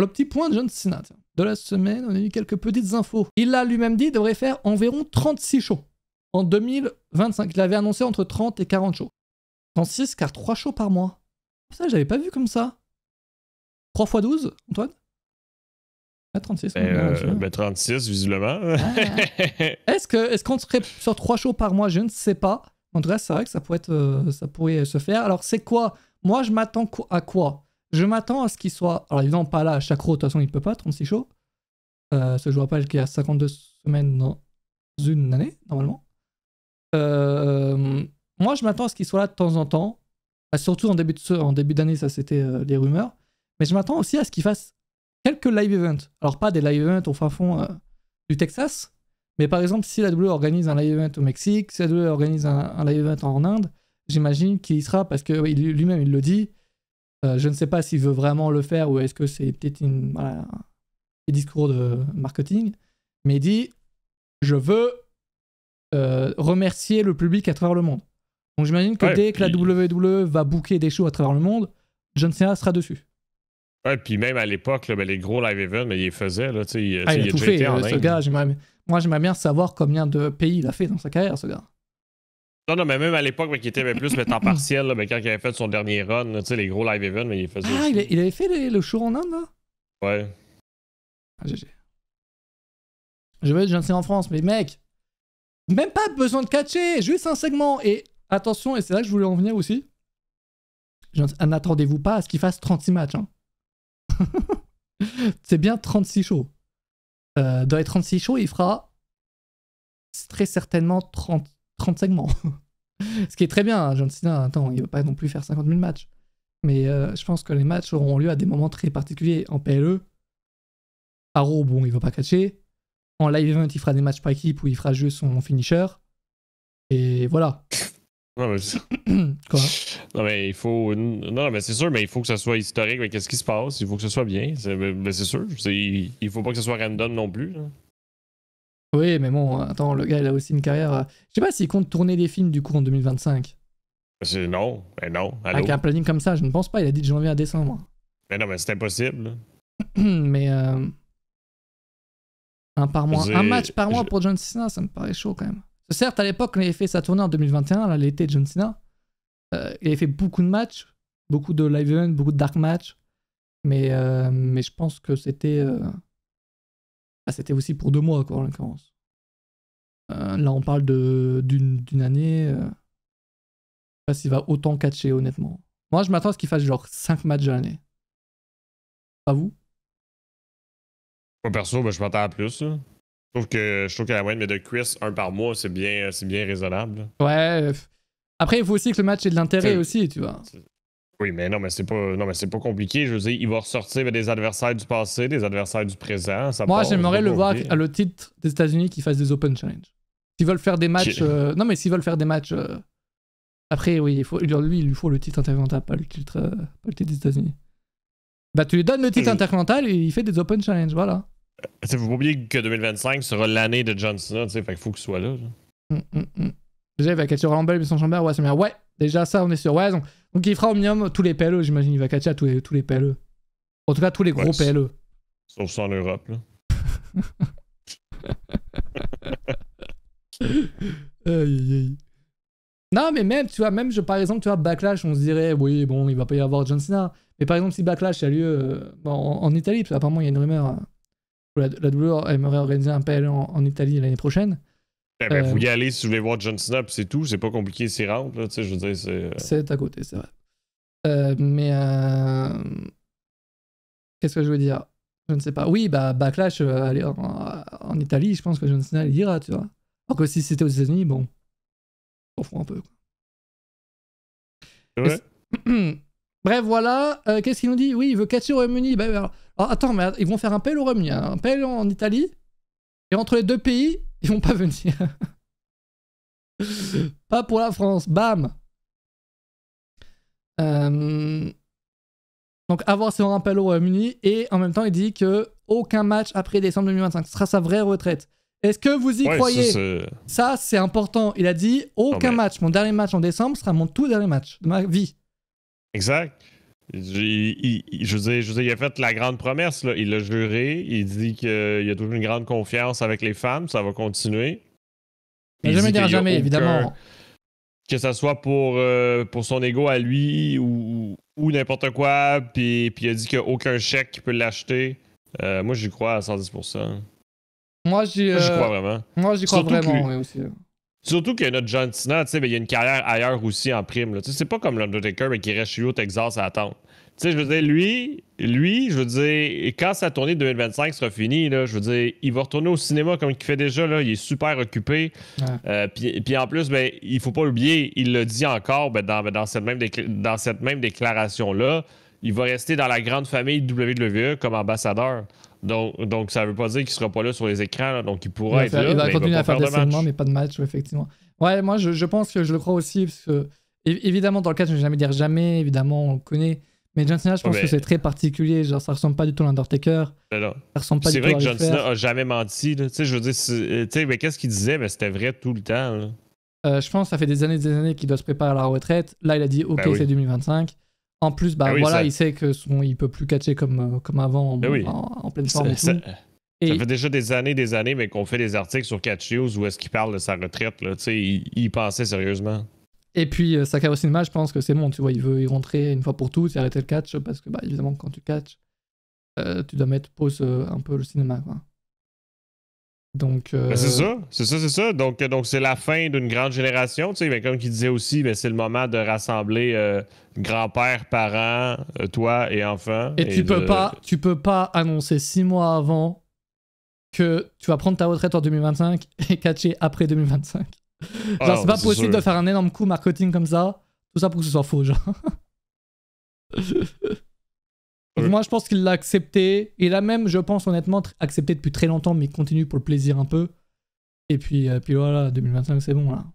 le petit point de John Cena de la semaine, on a eu quelques petites infos. Il l'a lui-même dit, il devrait faire environ 36 shows en 2025. Il avait annoncé entre 30 et 40 shows. 36 car 3 shows par mois. Ça, j'avais pas vu comme ça. 3 x 12, Antoine? 36. 36, visiblement. Est-ce qu'on serait sur 3 shows par mois? Je ne sais pas. En tout cas, c'est vrai que ça pourrait se faire. Alors, c'est quoi? Moi, je m'attends à quoi? Je m'attends à ce qu'il soit... Alors, évidemment, pas là, à chaque row, de toute façon, il peut pas, 36 shows. Je vous rappelle qu'il y a 52 semaines dans une année, normalement. Moi, je m'attends à ce qu'il soit là de temps en temps. Surtout en début d'année, ça, c'était les rumeurs. Mais je m'attends aussi à ce qu'il fasse quelques live events. Alors, pas des live events au fin fond du Texas, mais par exemple, si la WWE organise un live event au Mexique, si la WWE organise un live event en Inde, j'imagine qu'il y sera, parce que lui-même, il le dit. Je ne sais pas s'il veut vraiment le faire ou est-ce que c'est peut-être un discours de marketing, mais il dit « Je veux remercier le public à travers le monde ». Donc j'imagine que dès que la WWE va booker des shows à travers le monde, John Cena sera dessus. Ouais, puis même à l'époque, les gros live events, il les faisait. Là, il a tout fait, ce gars. Moi, j'aimerais bien savoir combien de pays il a fait dans sa carrière, ce gars. Non, mais même à l'époque, qui était plus temps partiel, quand il avait fait son dernier run, les gros live events, il faisait. Ah, il avait fait le show en Inde, là? Ouais. Ah, GG. Je veux être John Cena en France, mais mec, même pas besoin de catcher, juste un segment. Et attention, et c'est là que je voulais en venir aussi. N'attendez-vous pas à ce qu'il fasse 36 matchs. Hein. C'est bien 36 shows. Dans les 36 shows, il fera très certainement 30 segments. Ce qui est très bien, John Cena. Attends, il va pas non plus faire 50 000 matchs. Mais je pense que les matchs auront lieu à des moments très particuliers. En PLE, à Raw, bon, il va pas catcher. En live event, il fera des matchs par équipe où il fera juste son finisher. Et voilà. Non, mais... Quoi? Non, mais il faut. Non, mais c'est sûr, mais il faut que ça soit historique. Mais qu'est-ce qui se passe? Il faut que ce soit bien. Mais c'est sûr. Il faut pas que ce soit random non plus. Là. Oui, mais bon, attends, le gars, il a aussi une carrière. Je sais pas s'il compte tourner des films du coup en 2025. Non, ben non. Allô? Avec un planning comme ça, je ne pense pas. Il a dit de janvier à décembre. Mais non, mais c'est impossible. Mais. Un par mois. Un match par mois pour John Cena, ça me paraît chaud quand même. Certes, à l'époque, quand il avait fait sa tournée en 2021, là, l'été de John Cena, il avait fait beaucoup de matchs, beaucoup de live events, beaucoup de dark matchs. Mais je pense que c'était. C'était aussi pour 2 mois, quoi, en l'occurrence. Là, on parle d'une année. Je sais pas s'il va autant catcher, honnêtement. Moi, je m'attends à ce qu'il fasse genre 5 matchs à l'année. Pas vous? Moi, perso, je m'attends à plus. Là. Je trouve que la moyenne de Chris, 1 par mois, c'est bien raisonnable. Ouais. Après, il faut aussi que le match ait de l'intérêt aussi, tu vois. Oui, mais non, mais c'est pas compliqué. Je veux dire, il va ressortir des adversaires du passé, des adversaires du présent. Moi, j'aimerais le voir à le titre des États-Unis qui fasse des Open Challenge. S'ils veulent faire des matchs. Non, mais s'ils veulent faire des matchs. Après, oui, lui, il lui faut le titre intercontinental, pas le titre des États-Unis. Bah, tu lui donnes le titre intercontinental et il fait des Open Challenge, voilà. Faut pas oublier que 2025 sera l'année de John Cena, tu sais, fait qu'il faut qu'il soit là. Déjà, il va catcher Rumble, Bison Chamber, ouais, c'est bien. Ouais, déjà, ça, on est sûr. Ouais, donc il fera au minimum tous les PLE, j'imagine. Il va catcher à tous les PLE. En tout cas, tous les gros PLE. Sauf ça en Europe, là. Aïe. Non, mais même, tu vois, par exemple, tu vois, Backlash, on se dirait, oui, bon, il va pas y avoir John Cena. Mais par exemple, si Backlash a lieu en Italie, parce qu'apparemment, il y a une rumeur, la WWE aimerait organiser un PLE en Italie l'année prochaine. Vous y allez si vous voulez voir John Cena, puis c'est tout. C'est pas compliqué s'y rentre, là, tu sais, je veux dire, c'est... C'est à côté, c'est vrai. Qu'est-ce que je veux dire? Je ne sais pas. Oui, bah, Backlash, aller en Italie, je pense que John Cena, il ira, tu vois. Alors que si c'était aux États-Unis, bon, on s'en fout un peu. Ouais. Bref, voilà. Qu'est-ce qu'il nous dit? Oui, il veut catcher au Royaume-Uni. Bah, alors, attends, mais ils vont faire un PL au Royaume-Uni, hein, un PL en Italie. Et entre les 2 pays, ils vont pas venir. Pas pour la France. Bam. Donc, avoir son rappel au Royaume-Uni. Et en même temps, il dit que aucun match après décembre 2025. Ce sera sa vraie retraite. Est-ce que vous y croyez? Ça, c'est important. Il a dit aucun match. Mon dernier match en décembre sera mon tout dernier match de ma vie. Exact. Je veux dire, il a fait la grande promesse, là. Il l'a juré. Il dit qu'il a toujours une grande confiance avec les fans. Ça va continuer. Il jamais dire jamais, évidemment. Que ce soit pour son ego à lui ou n'importe quoi. Puis il a dit qu'il n'y a aucun chèque qui peut l'acheter. Moi, j'y crois à 110%. Moi, j'y crois vraiment. Moi, j'y crois vraiment, mais aussi. Surtout qu'il y a notre John Cena, tu sais, il y a une carrière ailleurs aussi en prime. Là. C'est pas comme l'Undertaker, mais qui reste chez lui au Texas à attendre. Tu sais, je veux dire, lui, je veux dire, quand sa tournée de 2025 sera finie, là, je veux dire, il va retourner au cinéma comme il fait déjà, là, il est super occupé. Ouais. Puis en plus, ben, il faut pas l'oublier, il l'a dit encore dans cette même déclaration-là, il va rester dans la grande famille WWE comme ambassadeur. Donc ça veut pas dire qu'il sera pas là sur les écrans, là, donc il pourra être là. Il va continuer à faire des segments, mais pas de match, effectivement. Ouais, moi je pense que je le crois aussi, parce que évidemment, dans le cas, je ne vais jamais dire jamais, évidemment, on le connaît. Mais John Cena, je pense que c'est très particulier. Genre, ça ressemble pas du tout à l'Undertaker. Ça ressemble pas du tout à C'est vrai que John Cena a jamais menti. Tu sais, je veux dire, tu sais, mais qu'est-ce qu'il disait? Ben, c'était vrai tout le temps. Là. Je pense que ça fait des années qu'il doit se préparer à la retraite. Là, il a dit, OK, oui. c'est 2025. En plus, voilà, il sait que il peut plus catcher comme avant en pleine forme et tout. Ça fait déjà des années, mais qu'on fait des articles sur Catch News où est-ce qu'il parle de sa retraite. Là. Tu sais, il pensait sérieusement. Et puis, Sakara Cinema, je pense que c'est bon, tu vois, il veut y rentrer une fois pour toutes, et arrêter le catch, parce que, évidemment, quand tu catches, tu dois mettre pause un peu le cinéma, quoi. Donc... c'est ça. Donc c'est la fin d'une grande génération, tu sais, mais comme il disait aussi, c'est le moment de rassembler grand-père, parents, toi et enfants. Et tu peux pas annoncer 6 mois avant que tu vas prendre ta retraite en 2025 et catcher après 2025. Genre, c'est pas possible de faire un énorme coup marketing comme ça, tout ça pour que ce soit faux, genre. Donc moi, je pense qu'il l'a accepté. Il a même, je pense, honnêtement, accepté depuis très longtemps, mais il continue pour le plaisir un peu. Et puis voilà, 2025, c'est bon, là.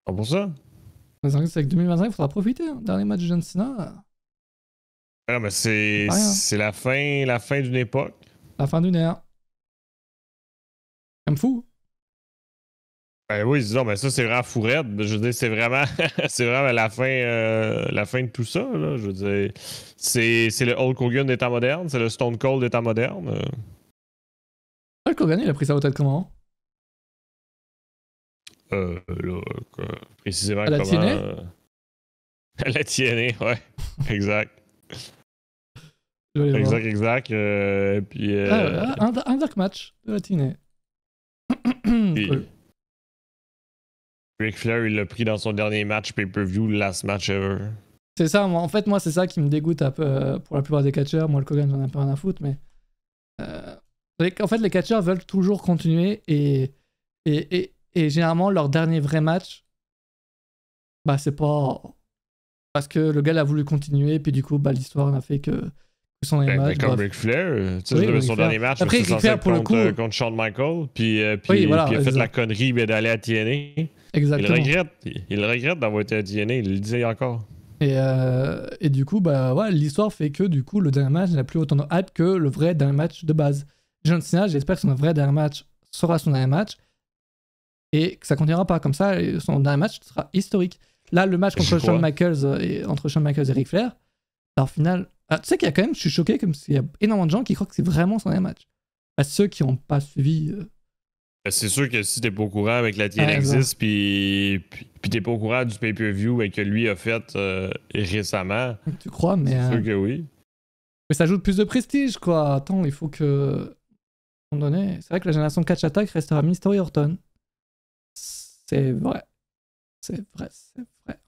Ah, pour ça? C'est que 2025, il faudra profiter. Hein. Dernier match de John Cena. Ah, mais c'est la fin d'une époque. La fin d'une ère. Comme fou. Ben oui, disons, mais ça, c'est vraiment fourette. Je veux dire, c'est vraiment la fin de tout ça. Là. Je veux dire, c'est le Hulk Hogan des temps modernes, c'est le Stone Cold des temps modernes. Hulk Hogan, il a pris sa retraite comment? Là, précisément à la comment... à la TNA, ouais. Exact. Exact. Puis... un dark match de la TNA. Cool. Ric Flair, il l'a pris dans son dernier match pay-per-view, le last match ever. C'est ça, moi, en fait, moi, c'est ça qui me dégoûte un peu pour la plupart des catcheurs. Moi, le Hogan, j'en ai un peu rien à foutre, mais. En fait, les catcheurs veulent toujours continuer et généralement, leur dernier vrai match, c'est pas. Parce que le gars a voulu continuer, puis du coup, l'histoire n'a fait que son dernier match. Comme Ric Flair, tu sais, son dernier match, après, Ric Flair, pour le coup. Contre Shawn Michaels, puis il a fait la connerie d'aller à TNA. Exactement. Il regrette d'avoir été à TNA, il le disait encore. Et du coup, l'histoire fait que du coup, le dernier match n'a plus autant de hype que le vrai dernier match de base. John Cena, j'espère que son vrai dernier match sera son dernier match et que ça continuera pas comme ça. Et son dernier match sera historique. Là, le match contre Shawn Michaels et Ric Flair, au final, tu sais qu'il y a quand même, je suis choqué, comme s'il y a énormément de gens qui croient que c'est vraiment son dernier match. Ceux qui n'ont pas suivi. C'est sûr que si t'es pas au courant avec la TNA existe, puis t'es pas au courant du pay-per-view que lui a fait récemment. Tu crois, mais. C'est sûr que oui. Mais ça ajoute plus de prestige, quoi. Attends, il faut que. À un moment donné, c'est vrai que la génération Catch Attack restera Mystery Orton. C'est vrai. C'est vrai.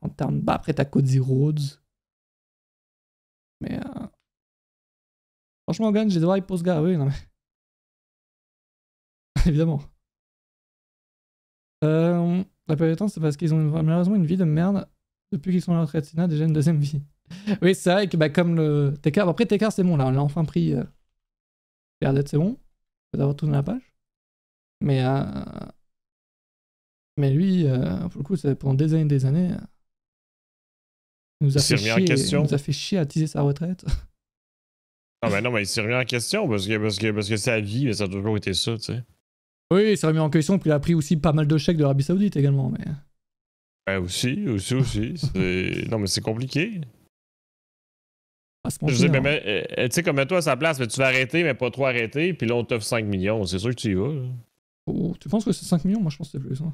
En termes. Après, t'as Cody Rhodes. Mais. Franchement, Gun, j'ai des hype pour ce gars, oui, non mais. Évidemment. La plupart du temps, c'est parce qu'ils ont malheureusement une vie de merde depuis qu'ils sont à la retraite. Cena a déjà une deuxième vie. Oui, c'est vrai que comme le Tekar. Après, Tekar, c'est bon, là, on l'a enfin pris. C'est bon. On peut avoir tout dans la page. Mais lui, pour le coup, pendant des années. Il nous a fait chier à teaser sa retraite. Non, mais il s'est remis en question parce que sa vie, ça a toujours été ça, tu sais. Oui, il s'est remis en question, puis il a pris aussi pas mal de chèques de l'Arabie Saoudite également. Mais... aussi. Non, mais c'est compliqué. À se Je sais, mentir. mais tu sais, comme toi à sa place, mais tu vas arrêter, mais pas trop arrêter, puis là, on t'offre 5 millions. C'est sûr que tu y vas. Là. Oh, tu penses que c'est 5 millions? Moi, je pense que c'est plus. Hein.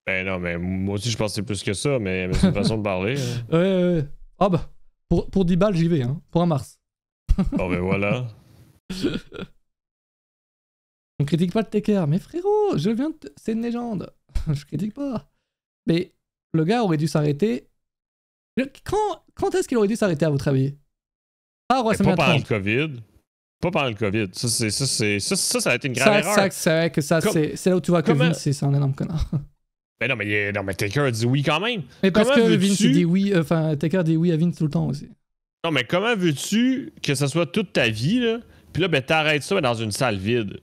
Ben non, mais moi aussi, je pense que c'est plus que ça, mais c'est une façon de parler. Hein. Ouais. Ah bah, pour 10 balles, j'y vais, hein. Pour un Mars. Bon, ben voilà. On critique pas le Taker, mais frérot, c'est une légende. Je critique pas. Mais le gars aurait dû s'arrêter. Quand est-ce qu'il aurait dû s'arrêter, à votre avis? Ah, ouais, Pas pendant le COVID. Pas pendant le COVID. Ça a été une grave erreur. C'est vrai que ça, c'est là où tu vois que Vince, c'est un énorme connard. Ben non, mais Taker a dit oui quand même. Mais parce que Vince dit oui, enfin, Taker dit oui à Vince tout le temps aussi. Non, mais comment veux-tu que ça soit toute ta vie, là? Puis là, ben t'arrêtes ça dans une salle vide.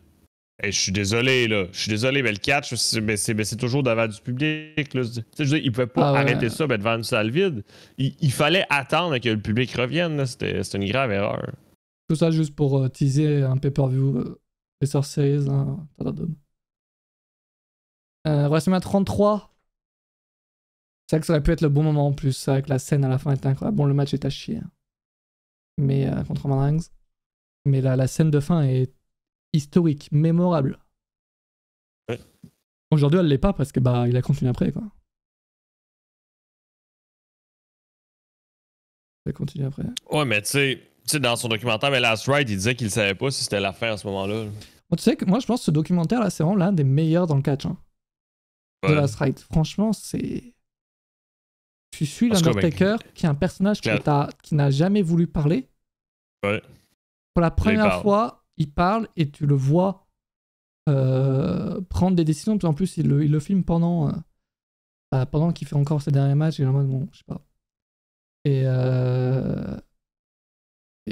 Hey, je suis désolé, là. Je suis désolé, mais le catch, c'est toujours devant du public. Là. Je veux dire, il pouvait pas arrêter ça devant une salle vide. Il fallait attendre que le public revienne. C'était une grave erreur. Tout ça juste pour teaser un pay-per-view des Survivor Series. WrestleMania 33. C'est vrai que ça aurait pu être le bon moment en plus. C'est vrai que la scène à la fin était incroyable. Bon, le match est à chier. Hein. Mais contre Roman Reigns. Mais la scène de fin est historique, mémorable. Ouais. Aujourd'hui, elle l'est pas parce que il a continué après, quoi. Il a continué après. Ouais, mais tu sais, dans son documentaire, mais Last Ride, il disait qu'il savait pas si c'était la fin à ce moment-là. Bon, tu sais que moi, je pense que ce documentaire-là, c'est vraiment l'un des meilleurs dans le catch. Hein, de Last Ride. Franchement, c'est... Tu suis l'Undertaker, qui est un personnage qui n'a jamais voulu parler. Ouais. Pour la première fois, il parle et tu le vois prendre des décisions. Puis en plus, il le filme pendant qu'il fait encore ses derniers matchs. Il est en mode, bon, je sais pas. Et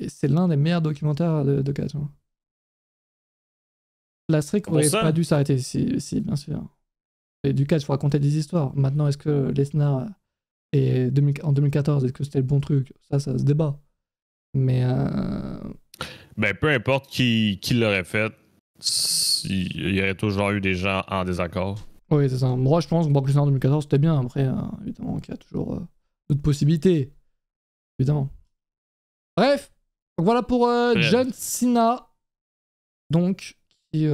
c'est l'un des meilleurs documentaires de catch. Hein. La streak aurait pas dû s'arrêter, si, bien sûr. Et du catch, il faut raconter des histoires. Maintenant, est-ce que Lesnar en 2014, est-ce que c'était le bon truc? Ça se débat. Mais ben, peu importe qui l'aurait fait, il y aurait toujours eu des gens en désaccord. Oui, c'est ça. Moi, je pense que Brock Lesnar en 2014, c'était bien. Après, évidemment, qu'il y a toujours d'autres possibilités. Évidemment. Bref, donc voilà pour John Cena. Donc, qui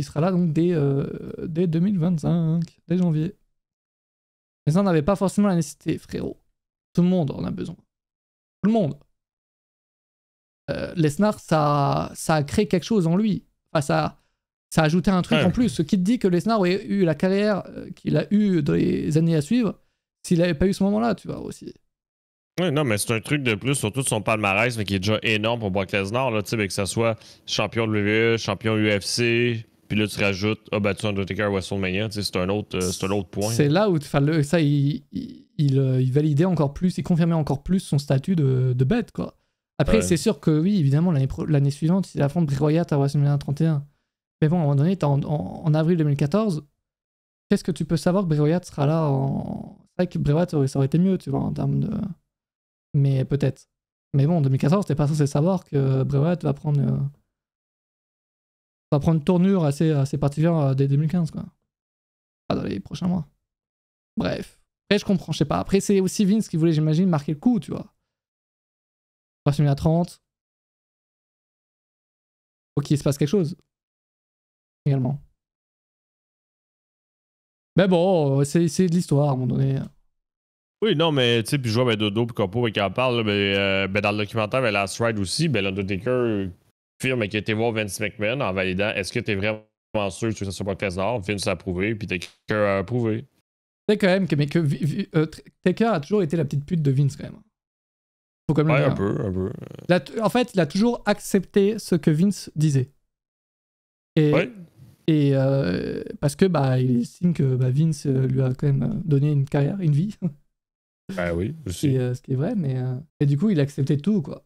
sera là donc dès 2025, dès janvier. Mais ça, on n'avait pas forcément la nécessité, frérot. Tout le monde en a besoin. Tout le monde. Lesnar, ça a créé quelque chose en lui. Enfin, ça a ajouté un truc en plus. Ce qui te dit que Lesnar aurait eu la carrière qu'il a eu dans les années à suivre s'il n'avait pas eu ce moment-là, tu vois, aussi. Ouais, non, mais c'est un truc de plus, surtout de son palmarès, mais qui est déjà énorme pour Brock Lesnar, là, tu sais, que ça soit champion de WWE, champion UFC, puis là, tu rajoutes, tu Undertaker à WrestleMania, tu sais, c'est un autre point. C'est là où, ça, il validait encore plus, il confirmait encore plus son statut de bête, quoi. Après, c'est sûr que oui, évidemment, l'année suivante, il affronte Bray Wyatt à WrestleMania 31. Mais bon, à un moment donné, en avril 2014, qu'est-ce que tu peux savoir que Bray Wyatt sera là C'est vrai que Bray Wyatt, ça aurait été mieux, tu vois, en termes de... Mais peut-être. Mais bon, en 2014, t'es pas censé savoir que Bray Wyatt va prendre une tournure assez particulière dès 2015, quoi. Pas dans les prochains mois. Bref. Après, je comprends, je sais pas. Après, c'est aussi Vince qui voulait, j'imagine, marquer le coup, tu vois. WrestleMania 30. Faut qu'il se passe quelque chose. Également. Mais bon, c'est de l'histoire, à un moment donné. Oui, non, mais tu sais, puis je vois Dodo puis Copo qui en parle, dans le documentaire Last Ride aussi, l'Undertaker firme qu'il a été voir Vince McMahon en validant est-ce que t'es vraiment sûr que ça soit pas Lesnar? Vince a approuvé, puis Taker a approuvé. C'est quand même que Taker a toujours été la petite pute de Vince, quand même. Faut quand même le dire. Un peu. En fait, il a toujours accepté ce que Vince disait. Et parce que il estime que Vince lui a quand même donné une carrière, une vie. Ben oui, aussi. Ce qui est vrai, mais et du coup, il a accepté tout, quoi.